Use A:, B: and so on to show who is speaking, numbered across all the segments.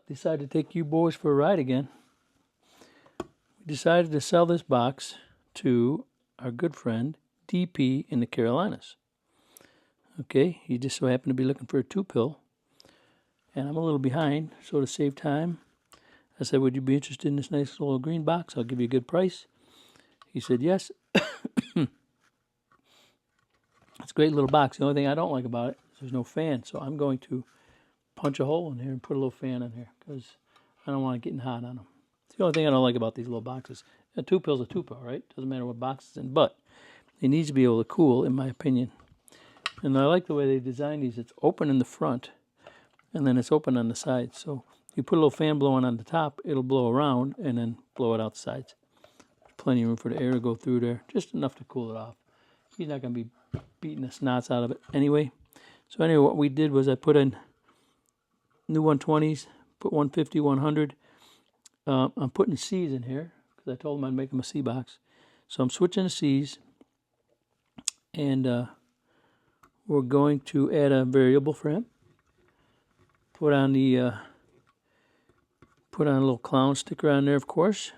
A: decided to take you boys for a ride again. We decided to sell this box to our good friend DP in the Carolinas. Okay, he just so happened to be looking for a 2-pill, and I'm a little behind, so to save time, I said, would you be interested in this nice little green box? I'll give you a good price. He said yes. It's a great little box. The only thing I don't like about it is there's no fan, so I'm going to punch a hole in here and put a little fan in here because I don't want it getting hot on them. It's the only thing I don't like about these little boxes. A 2-pill's a 2-pill, right? Doesn't matter what box it's in, but it needs to be able to cool, in my opinion. And I like the way they designed these. It's open in the front, and then it's open on the sides. So you put a little fan blowing on the top, it'll blow around and then blow it out the sides. There's plenty of room for the air to go through there, just enough to cool it off. He's not going to be beating the snots out of it anyway. So anyway, what we did was I put in new 120s, put 150, 100. I'm putting C's in here because I told him I'd make them a C box. So I'm switching to C's, and we're going to add a variable for him. Put on a little clown sticker on there, of course.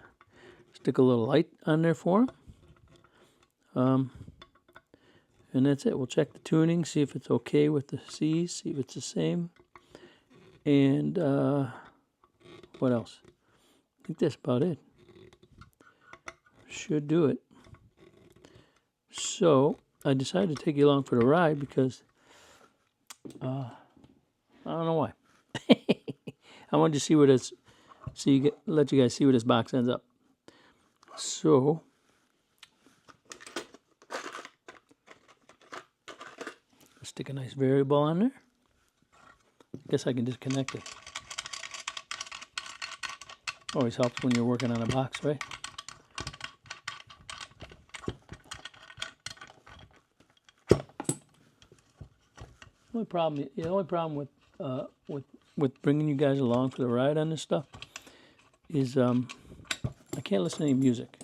A: Stick a little light on there for him. And that's it. We'll check the tuning, see if it's okay with the C's, see if it's the same. And what else? I think that's about it. Should do it. So I decided to take you along for the ride because I don't know why. I wanted to see where this, let you guys see where this box ends up. So stick a nice variable on there. I guess I can just connect it. Always helps when you're working on a box, right? The only problem with bringing you guys along for the ride on this stuff is I can't listen to any music.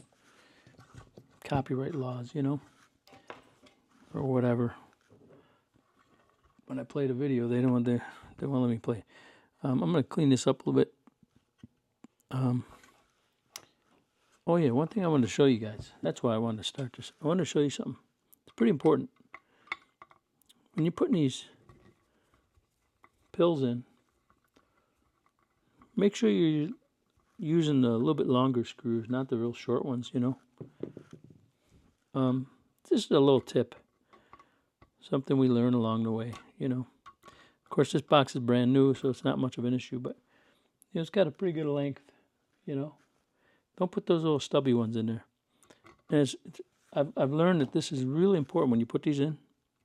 A: Copyright laws, or whatever. When I play the video, they won't let me play. I'm going to clean this up a little bit. Oh yeah, one thing I wanted to show you guys. That's why I wanted to start this. I wanted to show you something. It's pretty important. When you're putting these pills in, make sure you're using the little bit longer screws, not the real short ones, This is a little tip. Something we learn along the way, Of course, this box is brand new, so it's not much of an issue, but it's got a pretty good length, Don't put those little stubby ones in there. And I've learned that this is really important when you put these in.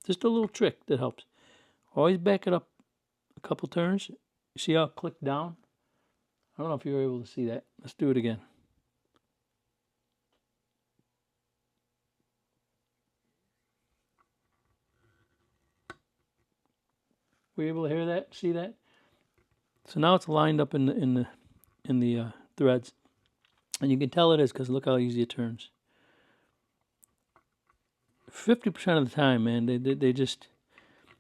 A: Just a little trick that helps. Always back it up a couple turns. You see how it clicked down? I don't know if you were able to see that. Let's do it again. Were you able to hear that? See that? So now it's lined up in the threads, and you can tell it is because look how easy it turns. 50% of the time, man, they just,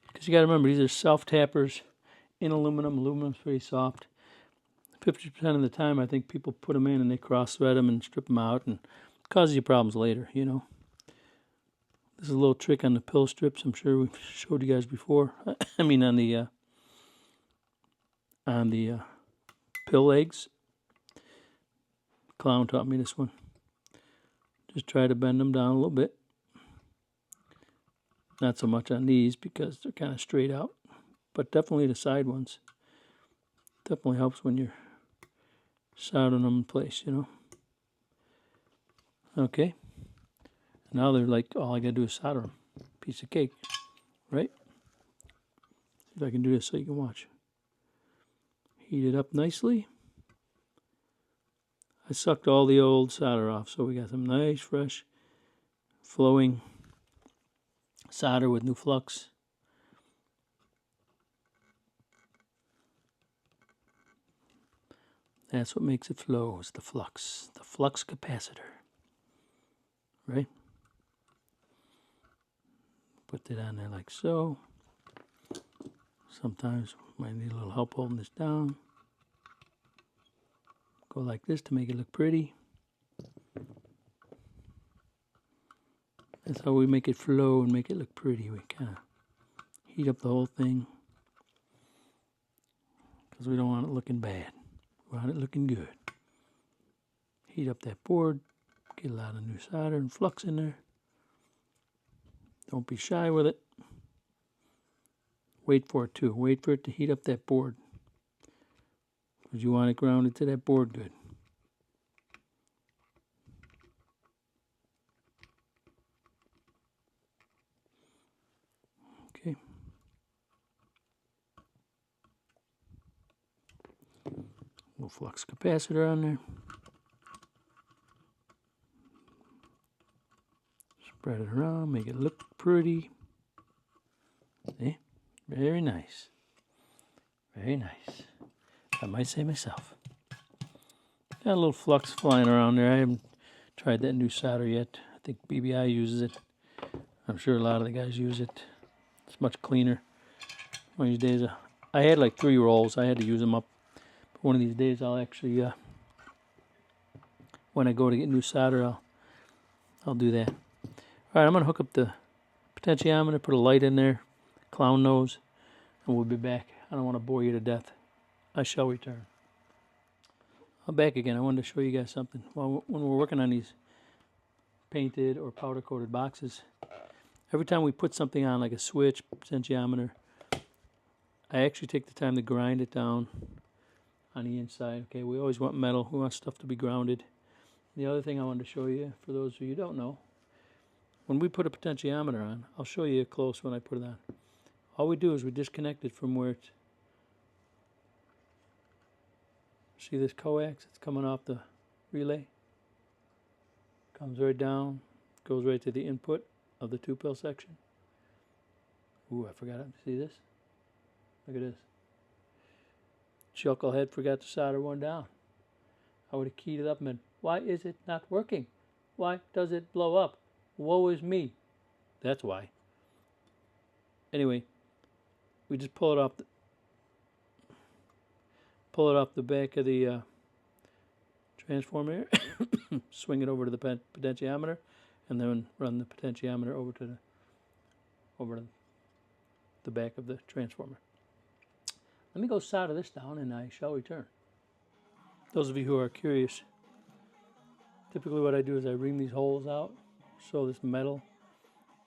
A: because you got to remember these are self tappers in aluminum. Aluminum's pretty soft. 50% of the time, I think people put them in and they cross thread them and strip them out, and it causes you problems later. This is a little trick on the pill strips. I'm sure we've showed you guys before. I mean, on the pill eggs. Clown taught me this one. Just try to bend them down a little bit. Not so much on these because they're kind of straight out, but definitely the side ones. Definitely helps when you're soldering them in place, Okay. Now they're like, all I gotta do is solder them. Piece of cake, right? See if I can do this so you can watch. Heat it up nicely. I sucked all the old solder off, so we got some nice, fresh, flowing solder with new flux. That's what makes it flow, is the flux capacitor, right? Put it on there like so. Sometimes might need a little help holding this down. Go like this to make it look pretty. That's how we make it flow and make it look pretty. We kind of heat up the whole thing because we don't want it looking bad. We want it looking good. Heat up that board. Get a lot of new solder and flux in there. Don't be shy with it. Wait for it too. Wait for it to heat up that board, because you want it grounded to that board good. Okay. Little flux capacitor on there. Spread it around, make it look pretty. See? Very nice. Very nice. I might say myself. Got a little flux flying around there. I haven't tried that new solder yet. I think BBI uses it. I'm sure a lot of the guys use it. It's much cleaner. One of these days, I had like 3 rolls. I had to use them up. But one of these days, I'll actually, when I go to get new solder, I'll do that. All right, I'm going to hook up the potentiometer, put a light in there, clown nose, and we'll be back. I don't want to bore you to death. I shall return. I'm back again. I wanted to show you guys something. Well, when we're working on these painted or powder-coated boxes, every time we put something on, like a switch, potentiometer, I actually take the time to grind it down on the inside. Okay, we always want metal. We want stuff to be grounded. The other thing I wanted to show you, for those of you who don't know, when we put a potentiometer on, I'll show you close when I put it on. All we do is we disconnect it from where it's... See this coax? It's coming off the relay. Comes right down, goes right to the input of the 2-pill section. Ooh, I forgot it. See this? Look at this. Chucklehead forgot to solder one down. I would have keyed it up and been, why is it not working? Why does it blow up? Woe is me. That's why. Anyway, we just pull it off the back of the transformer, swing it over to the potentiometer, and then run the potentiometer over to the back of the transformer. Let me go solder this down, and I shall return. Those of you who are curious, typically what I do is I ream these holes out, so this metal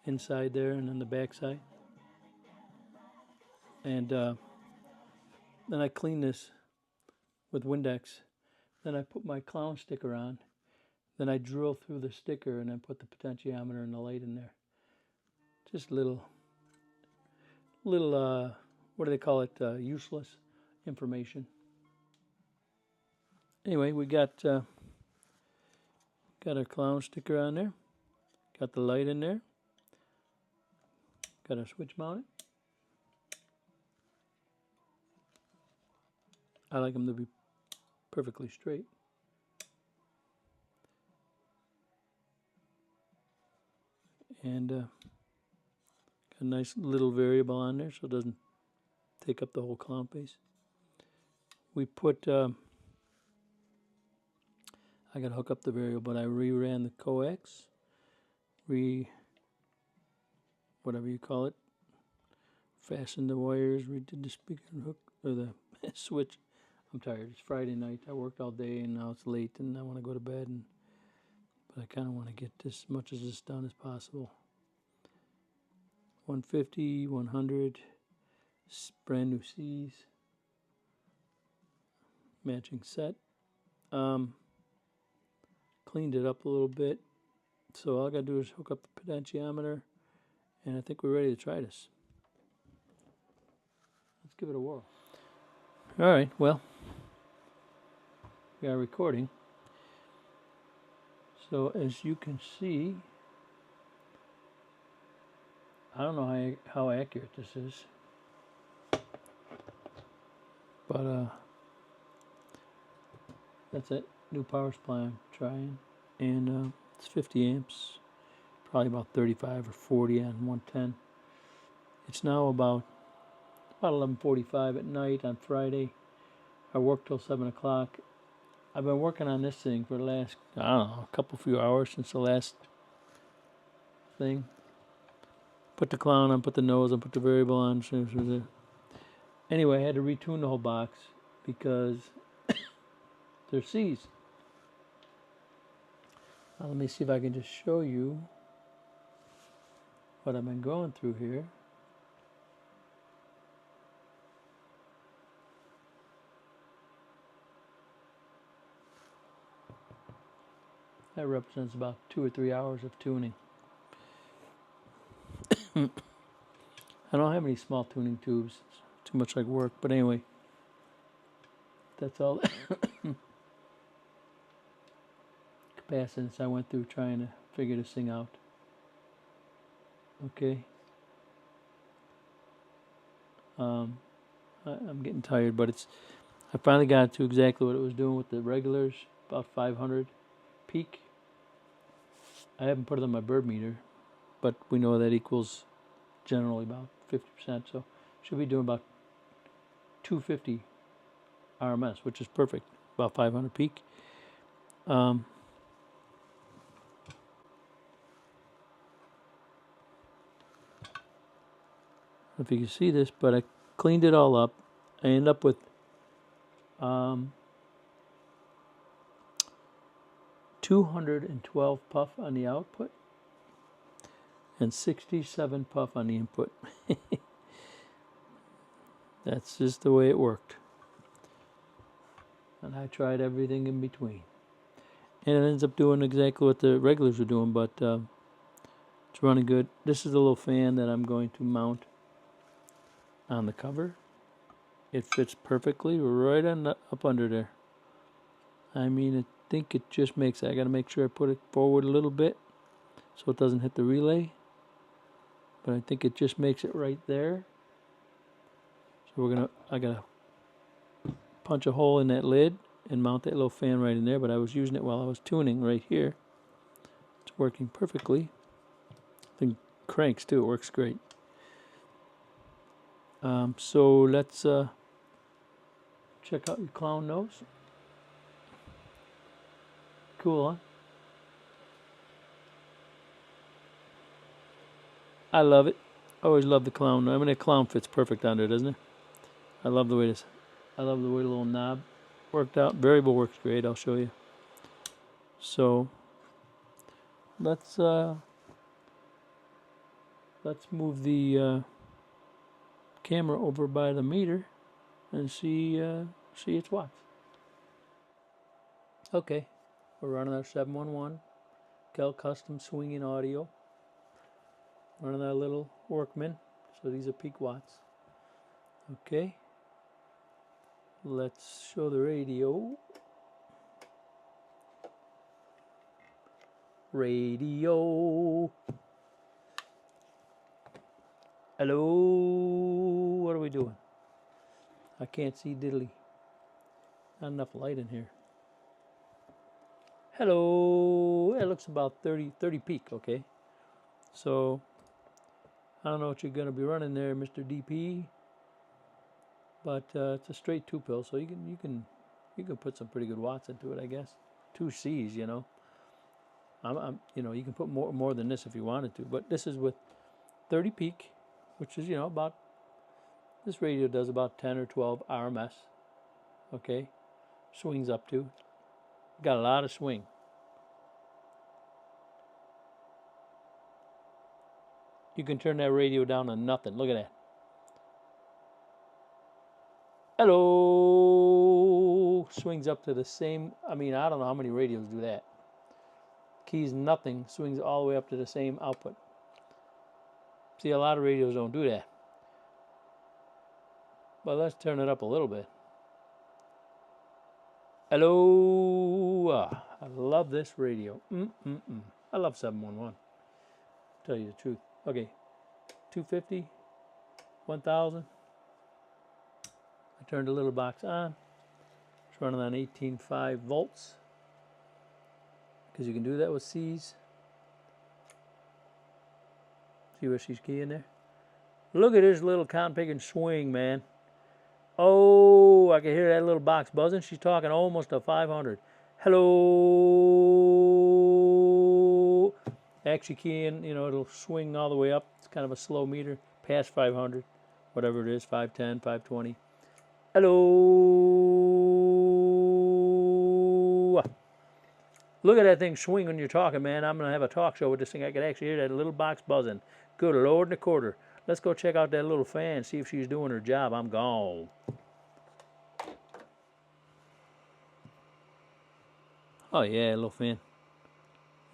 A: inside there and then the back side, and then I clean this with Windex. Then I put my clown sticker on. Then I drill through the sticker and then put the potentiometer and the light in there. Just little, what do they call it? Useless information. Anyway, we got our clown sticker on there. Got the light in there. Got our switch mounted. I like them to be perfectly straight. And got a nice little variable on there so it doesn't take up the whole clown face. We put, I got to hook up the variable, but I reran the coax, whatever you call it, fastened the wires, redid the speaker hook, or the switch. I'm tired. It's Friday night. I worked all day and now it's late and I want to go to bed. But I kind of want to get as much of this done as possible. 150, 100, brand new C's, matching set. Cleaned it up a little bit. So all I got to do is hook up the potentiometer, and I think we're ready to try this. Let's give it a whirl. All right, well, we are recording. So as you can see, I don't know how accurate this is, but that's it. New power supply I'm trying, and it's 50 amps, probably about 35 or 40 on 110. It's now about 11:45 at night on Friday. I work till 7 o'clock. I've been working on this thing for the last, I don't know, a few hours since the last thing. Put the clown on, put the nose on, put the variable on. Anyway, I had to retune the whole box because they're C's. Now let me see if I can just show you what I've been going through here. That represents about 2 or 3 hours of tuning. I don't have any small tuning tubes. It's too much like work. But anyway, that's all capacitance I went through trying to figure this thing out. Okay. I'm getting tired, but I finally got to exactly what it was doing with the regulars, about 500 peak. I haven't put it on my bird meter, but we know that equals generally about 50%, so should be doing about 250 RMS, which is perfect, about 500 peak. If you can see this, but I cleaned it all up. I end up with 212 puff on the output and 67 puff on the input. That's just the way it worked. And I tried everything in between. And it ends up doing exactly what the regulars are doing, but it's running good. This is the little fan that I'm going to mount on the cover. It fits perfectly right on up under there. I mean, I think it just makes it. I got to make sure I put it forward a little bit so it doesn't hit the relay. But I think it just makes it right there. So I got to punch a hole in that lid and mount that little fan right in there. But I was using it while I was tuning right here. It's working perfectly. I think cranks too. It works great. So let's check out your clown nose. Cool, huh? I love it. I always love the clown. I mean, the clown fits perfect on there, doesn't it? I love the way the little knob worked out. Variable works great. I'll show you. So let's move the camera over by the meter and see its watts. Okay, we're running our 711 Kel Custom swinging audio. Running our little Workman. So these are peak watts. Okay. Let's show the radio. Radio. Hello. What are we doing? I can't see diddly. Not enough light in here. Hello. It looks about 30 peak, okay? So I don't know what you're going to be running there, Mr. DP, but it's a straight 2-pill, so you can put some pretty good watts into it, I guess. 2 C's, you know. You can put more than this if you wanted to, but this is with 30 peak, which is about, this radio does about 10 or 12 RMS. Okay, swings up to. Got a lot of swing. You can turn that radio down to nothing. Look at that. Hello. Swings up to the same. I mean, I don't know how many radios do that. Keys nothing. Swings all the way up to the same output. See, a lot of radios don't do that. But let's turn it up a little bit. Hello. I love this radio. I love 711. Tell you the truth. Okay, 250, 1000. I turned the little box on. It's running on 18.5 volts. Because you can do that with C's. See where she's keying there? Look at this little cotton picking swing, man. Oh, I can hear that little box buzzing. She's talking almost to 500. Hello. Actually keying, you know, it'll swing all the way up. It's kind of a slow meter, past 500, whatever it is, 510, 520. Hello. Look at that thing swing when you're talking, man. I'm going to have a talk show with this thing. I could actually hear that little box buzzing. Good Lord and a quarter. Let's go check out that little fan, see if she's doing her job. I'm gone. Oh, yeah, little fan.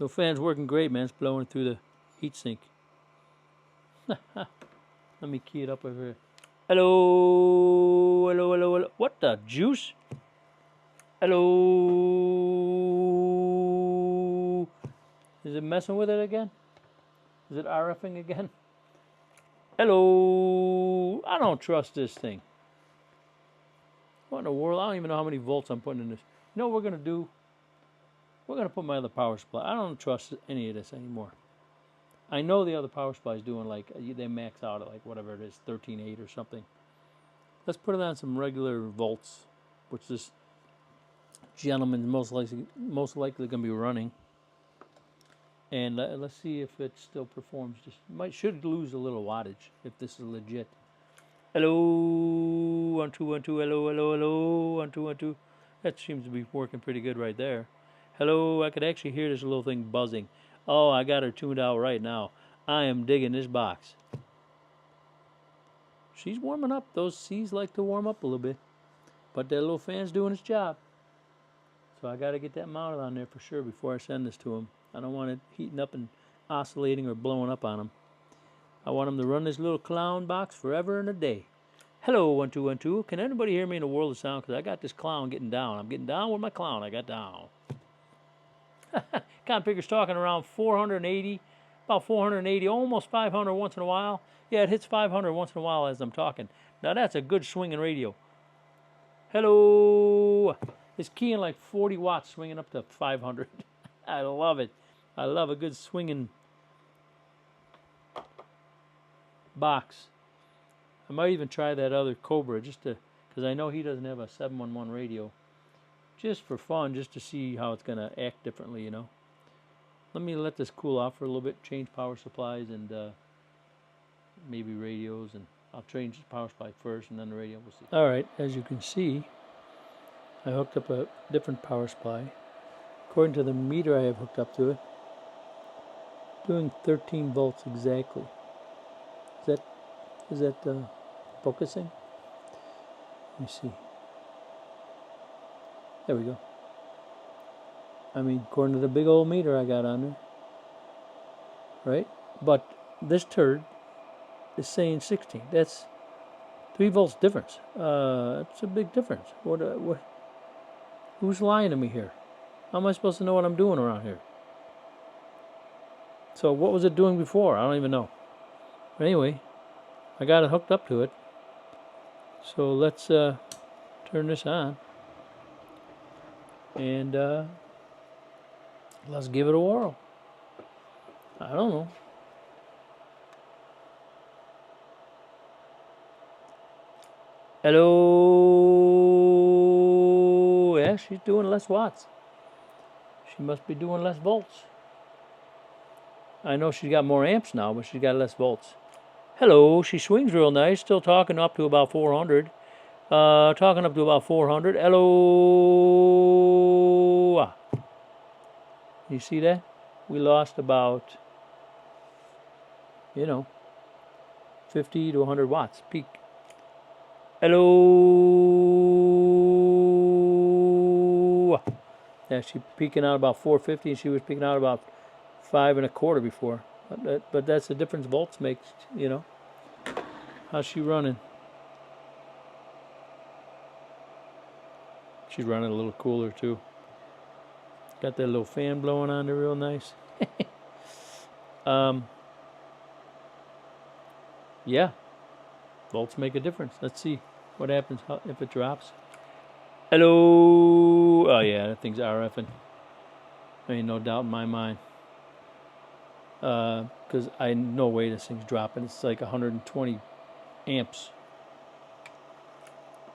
A: Little fan's working great, man. It's blowing through the heat sink. Let me key it up over here. Hello. Hello, hello, hello. What the juice? Hello. Is it messing with it again? Is it RFing again? Hello. I don't trust this thing. What in the world? I don't even know how many volts I'm putting in this. You know what we're going to do? We're going to put my other power supply. I don't trust any of this anymore. I know the other power supply is doing like, they max out at like whatever it is, 13.8 or something. Let's put it on some regular volts, which this gentleman's most likely going to be running. And let's see if it still performs. Should lose a little wattage if this is legit. Hello, 1 2 1 2. Hello, hello, hello, 1 2 1 2. That seems to be working pretty good right there. Hello, I could actually hear this little thing buzzing. Oh, I got her tuned out right now. I am digging this box. She's warming up. Those C's like to warm up a little bit. But that little fan's doing its job. So I got to get that mounted on there for sure before I send this to him. I don't want it heating up and oscillating or blowing up on him. I want him to run this little clown box forever and a day. Hello, 1 2 1 2. Can anybody hear me in the world of sound? Because I got this clown getting down. I'm getting down with my clown. I got down. Configure's talking around 480, about 480, almost 500 once in a while. Yeah, it hits 500 once in a while as I'm talking. Now that's a good swinging radio. Hello. It's keying like 40 watts, swinging up to 500. I love it. I love a good swinging box. I might even try that other Cobra just to, because I know he doesn't have a 711 radio. Just for fun, just to see how it's going to act differently, you know. Let me let this cool off for a little bit, change power supplies and maybe radios, and I'll change the power supply first and then the radio, we'll see. Alright, as you can see, I hooked up a different power supply. According to the meter I have hooked up to it, doing 13 volts exactly. Is that focusing? Let me see. There we go. I mean, according to the big old meter I got on there. Right? But this turd is saying 16. That's 3 volts difference. It's a big difference. Who's lying to me here? How am I supposed to know what I'm doing around here? So what was it doing before? I don't even know. But anyway, I got it hooked up to it. So let's turn this on. And let's give it a whirl. I don't know. Hello. Yeah, she's doing less watts. She must be doing less volts. I know she's got more amps now, but she's got less volts. Hello. She swings real nice. Still talking up to about 400. Talking up to about 400. Hello. You see that? We lost about, 50 to 100 watts peak. Hello. Yeah, she's peaking out about 450, and she was peaking out about 5 1/4 before. But that's the difference volts makes, How's she running? She's running a little cooler too. Got that little fan blowing on there real nice. Yeah, volts make a difference. Let's see what happens if it drops. Hello. Oh yeah, that thing's RFing. There ain't no doubt in my mind. Because I no way this thing's dropping. It's like 120 amps.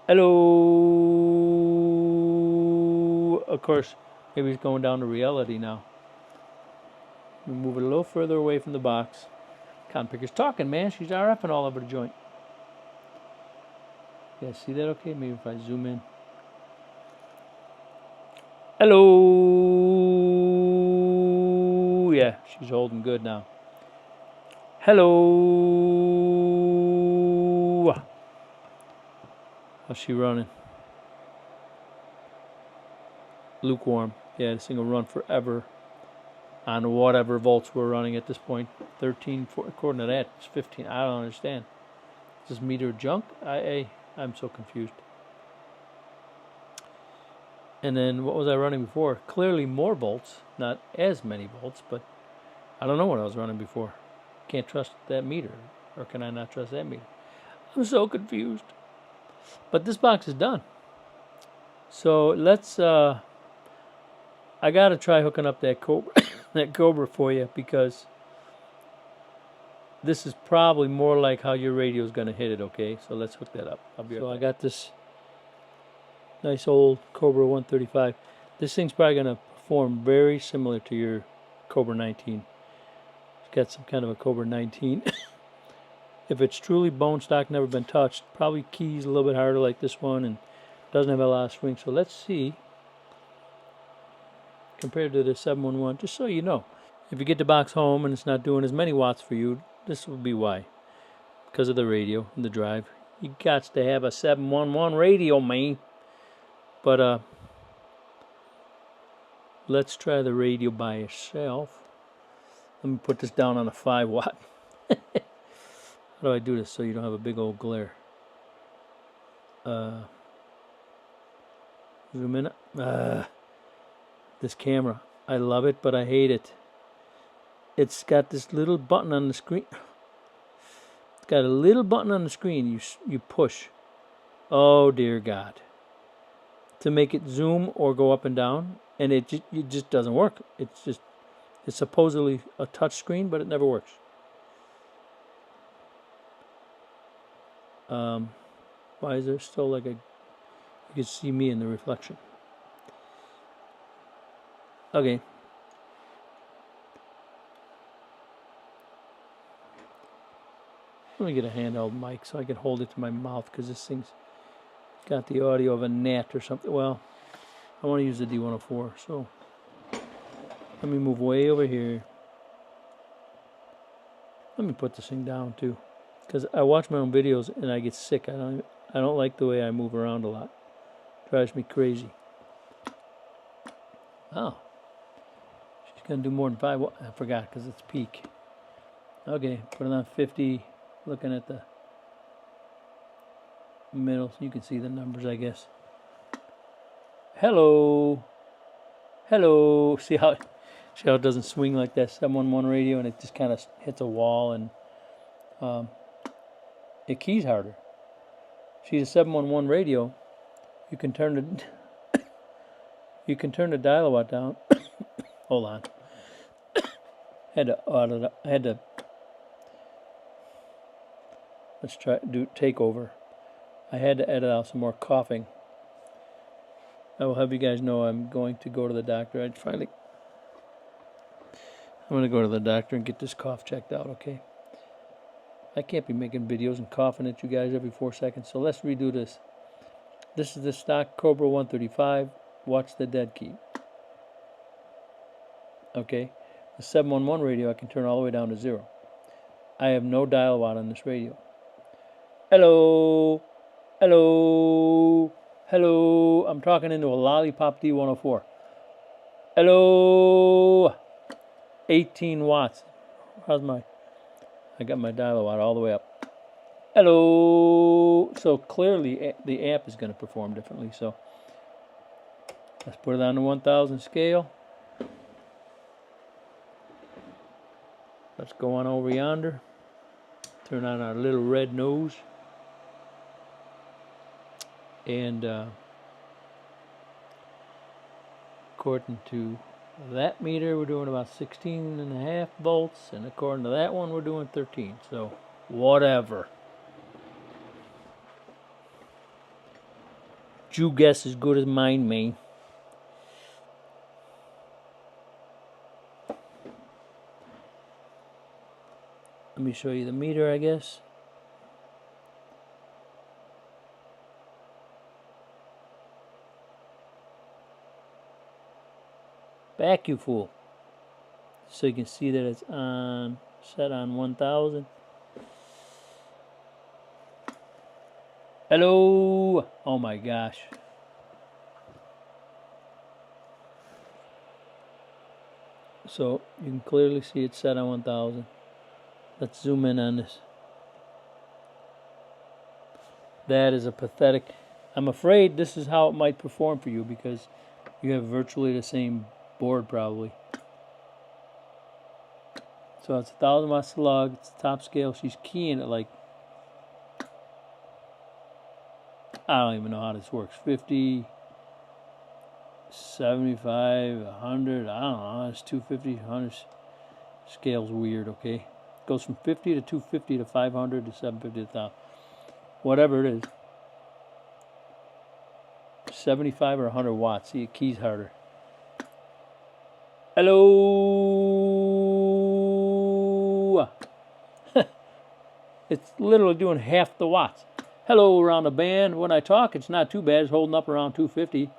A: Hello. Of course, maybe it's going down to reality now. We move it a little further away from the box. Cotton picker's talking, man. She's RFing all over the joint. Yeah, see that okay? Maybe if I zoom in. Hello. Yeah, she's holding good now. Hello. How's she running? Lukewarm. Yeah, this thing will run forever on whatever volts we're running at this point. 13, according to that, it's 15. I don't understand. Is this meter junk? I'm so confused. And then what was I running before? Clearly more volts, not as many volts, but I don't know what I was running before. Can't trust that meter, or can I not trust that meter? I'm so confused. But this box is done. So let's, I gotta try hooking up that Cobra, that Cobra for you, because this is probably more like how your radio is gonna hit it, okay? So let's hook that up. So I got this nice old Cobra 135. This thing's probably going to perform very similar to your Cobra 19. It's got some kind of a Cobra 19. If it's truly bone stock, never been touched, probably keys a little bit harder like this one and doesn't have a lot of swing. So let's see, compared to the 711, just so you know. If you get the box home and it's not doing as many watts for you, this will be why. Because of the radio and the drive. You got to have a 711 radio, man. But let's try the radio by itself. Let me put this down on a 5 watt. How do I do this so you don't have a big old glare? Zoom in. This camera, I love it, but I hate it. It's got this little button on the screen. It's got a little button on the screen you push. Oh dear God. To make it zoom or go up and down, and it just doesn't work. It's supposedly a touch screen, but it never works. Why is there still like you can see me in the reflection? Okay. Let me get a handheld mic so I can hold it to my mouth, because this thing's got the audio of a gnat or something. Well, I want to use the D104, so let me move way over here. Let me put this thing down too, because I watch my own videos and I get sick. I don't like the way I move around a lot. Drives me crazy. Oh, she's gonna do more than 5 watts. I forgot because it's peak. Okay, put it on 50. Looking at the middle, so you can see the numbers, I guess. Hello. Hello. See how it doesn't swing like that 711 radio, and it just kind of hits a wall, and it keys harder. See, the 711 radio, you can turn the dial-a-watt down. Hold on. Had to let's take over. I had to edit out some more coughing. I will have you guys know I'm going to go to the doctor. I'm going to go to the doctor and get this cough checked out, okay? I can't be making videos and coughing at you guys every 4 seconds, so let's redo this. This is the stock Cobra 135. Watch the dead key. Okay? The 711 radio I can turn all the way down to 0. I have no dial-a-watt on this radio. Hello. Hello. Hello. I'm talking into a Lollipop D104. Hello. 18 watts. I got my dial-a-watt all the way up. Hello. So clearly the amp is going to perform differently. So let's put it on the 1000 scale. Let's go on over yonder. Turn on our little red nose. And according to that meter, we're doing about 16.5 volts, and according to that one, we're doing 13. So whatever. You guess as good as mine, man. Let me show you the meter, I guess. Back, you fool. So you can see that it's on, set on 1000. Hello. Oh my gosh. So you can clearly see it's set on 1000. Let's zoom in on this. That is a pathetic. I'm afraid this is how it might perform for you because you have virtually the same board probably. So it's 1000 watt slug. It's top scale. She's keying it like, I don't even know how this works. 50, 75, 100. I don't know. It's 250, 100. Scale's weird. Okay, it goes from 50 to 250 to 500 to 750 to 1000. Whatever it is. 75 or 100 watts. See, it keys harder. Hello. It's literally doing half the watts. Hello around the band. When I talk, it's not too bad. It's holding up around 250.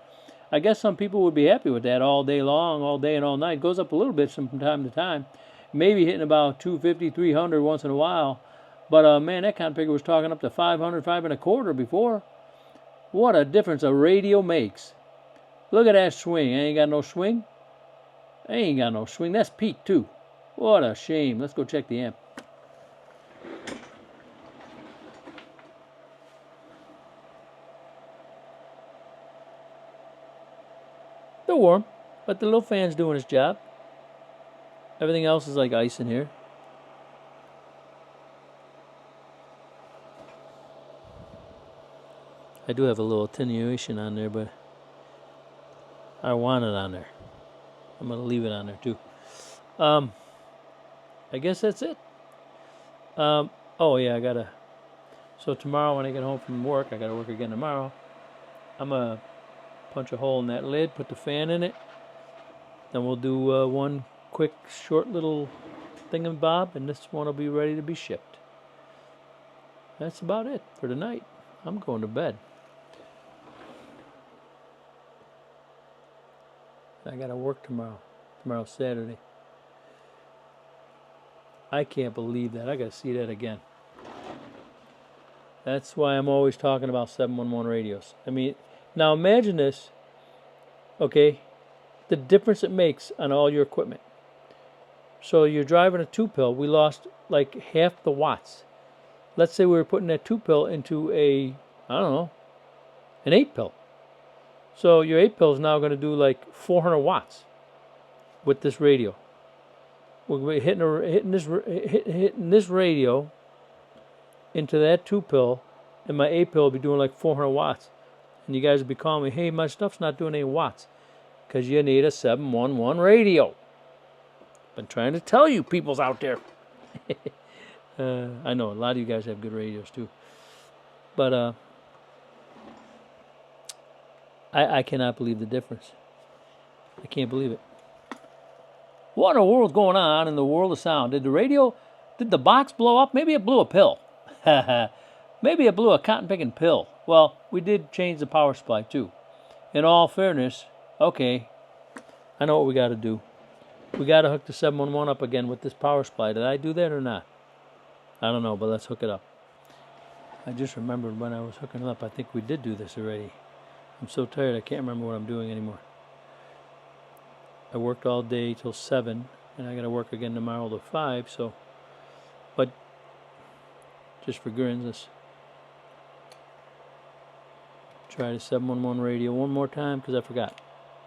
A: I guess some people would be happy with that all day long, all day and all night. It goes up a little bit from time to time. Maybe hitting about 250, 300 once in a while. But man, that configure was talking up to 500, 5.25 before. What a difference a radio makes. Look at that swing. I ain't got no swing. I ain't got no swing. That's peak too. What a shame. Let's go check the amp. They're warm, but the little fan's doing its job. Everything else is like ice in here. I do have a little attenuation on there, but I want it on there. I'm going to leave it on there too. I guess that's it. Oh yeah, I gotta. So tomorrow when I get home from work, I gotta work again tomorrow. I'm gonna punch a hole in that lid, put the fan in it. Then we'll do one quick, short little thingamabob, and this one will be ready to be shipped. That's about it for tonight. I'm going to bed. I gotta work tomorrow. Tomorrow's Saturday. I can't believe that. I gotta see that again. That's why I'm always talking about 711 radios. I mean, now imagine this, okay, the difference it makes on all your equipment. So you're driving a 2-pill. We lost like half the watts. Let's say we were putting that 2-pill into a, I don't know, an 8-pill. So your 8-pill is now going to do like 400 watts with this radio. We're hitting this radio into that 2-pill, and my 8-pill will be doing like 400 watts. And you guys will be calling me, hey, my stuff's not doing any watts. Because you need a 711 radio. Been trying to tell you, peoples out there. I know a lot of you guys have good radios too. But I cannot believe the difference. I can't believe it. What in the world's going on in the world of sound? Did the box blow up? Maybe it blew a pill. Maybe it blew a cotton picking pill. Well, we did change the power supply too. In all fairness, okay, I know what we got to do. We got to hook the 711 up again with this power supply. Did I do that or not? I don't know, but let's hook it up. I just remembered when I was hooking it up, I think we did do this already. I'm so tired, I can't remember what I'm doing anymore. I worked all day till 7, and I got to work again tomorrow till 5, so, but just for grins, let's try the 711 radio one more time, because I forgot.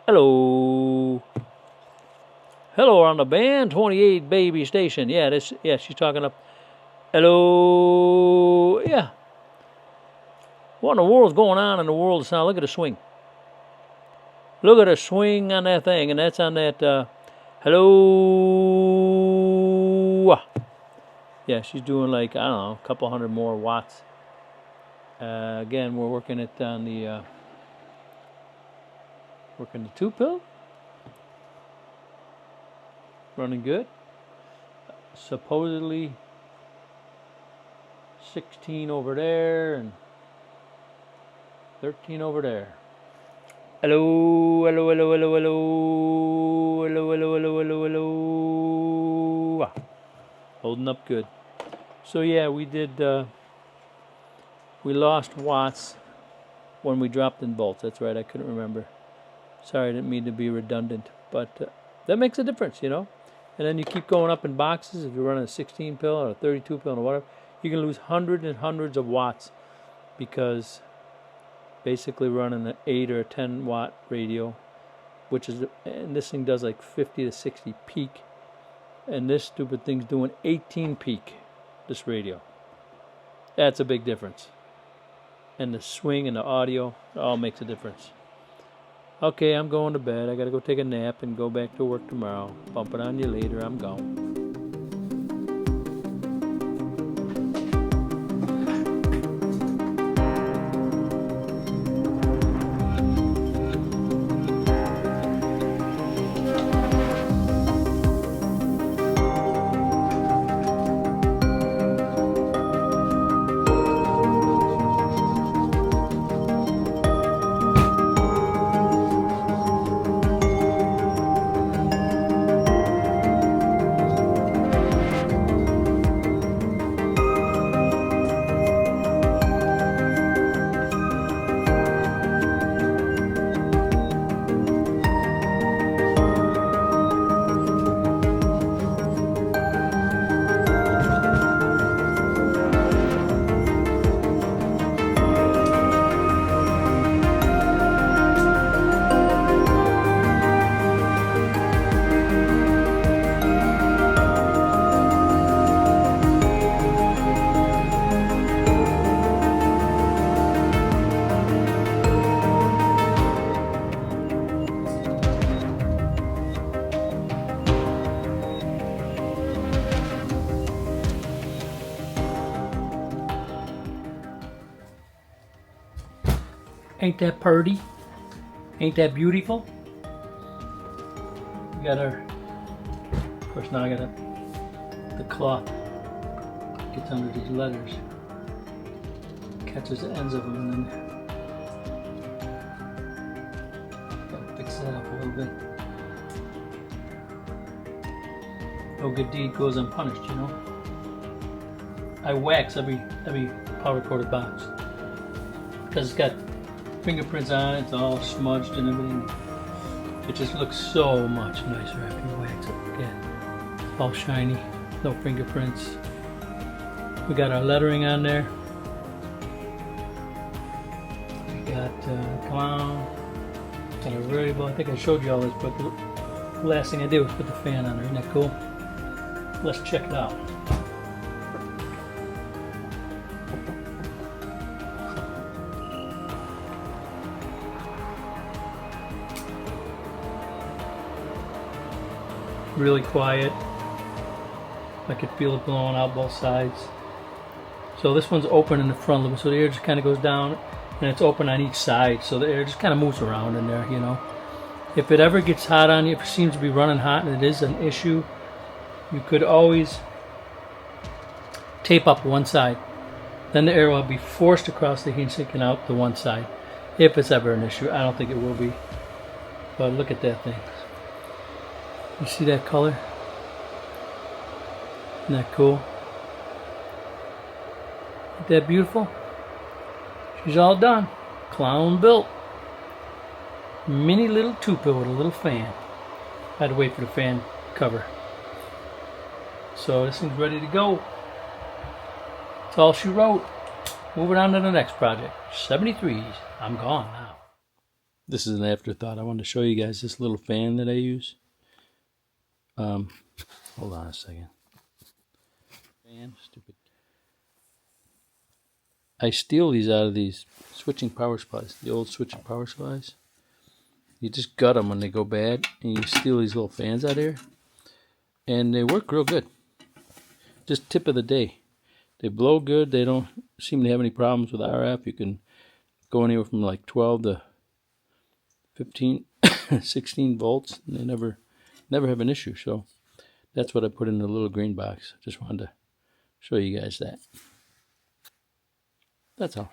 A: Hello. Hello on the band 28 baby station. Yeah, she's talking up. Hello. Yeah. What in the world's going on in the world of sound? Look at the swing. Look at the swing on that thing, and that's on that. Hello. Yeah, she's doing like, I don't know, a couple hundred more watts. Again, we're working it on the Working the 2-pill. Running good. Supposedly 16 over there and 13 over there. Hello, hello, hello, hello, hello, hello, hello, hello, hello, hello. Holding up good. So yeah, we lost watts when we dropped in bolts. That's right, I couldn't remember. Sorry, I didn't mean to be redundant, but that makes a difference, you know. And then you keep going up in boxes. If you're running a 16 pill or a 32 pill or whatever, you can lose hundreds and hundreds of watts because basically running an 8 or a 10 watt radio, which is, and this thing does like 50 to 60 peak, and this stupid thing's doing 18 peak, this radio. That's a big difference. And the swing and the audio, it all makes a difference. Okay, I'm going to bed. I gotta go take a nap and go back to work tomorrow. Bump it on you later. I'm gone. Ain't that purty? Ain't that beautiful? We got our, of course now I got the cloth gets under these letters, catches the ends of them, and then gotta fix that up a little bit. No good deed goes unpunished, you know. I wax every powder coated box because it's got fingerprints on it. It's all smudged and everything. It just looks so much nicer after you wax it. Again, all shiny, no fingerprints. We got our lettering on there. We got clown. Got a variable. I think I showed you all this, but the last thing I did was put the fan on there. Isn't that cool? Let's check it out. Really quiet. I could feel it blowing out both sides. So this one's open in the front a little bit, so the air just kind of goes down, and it's open on each side, so the air just kind of moves around in there, you know. If it ever gets hot on you, if it seems to be running hot and it is an issue, you could always tape up one side. Then the air will be forced across the heat sink and out the one side. If it's ever an issue. I don't think it will be. But look at that thing. You see that color? Isn't that cool? Isn't that beautiful? She's all done. Clown built. Mini little 2-pill with a little fan. I had to wait for the fan cover. So this thing's ready to go. That's all she wrote. Moving on to the next project. 73s. I'm gone now. This is an afterthought. I wanted to show you guys this little fan that I use. Hold on a second. Fan, stupid. I steal these out of these switching power supplies, the old switching power supplies. You just gut them when they go bad, and you steal these little fans out of here, and they work real good. Just tip of the day. They blow good. They don't seem to have any problems with RF. You can go anywhere from like 12 to 15 16 volts, and they never have an issue. So that's what I put in the little green box. Just wanted to show you guys that. That's all.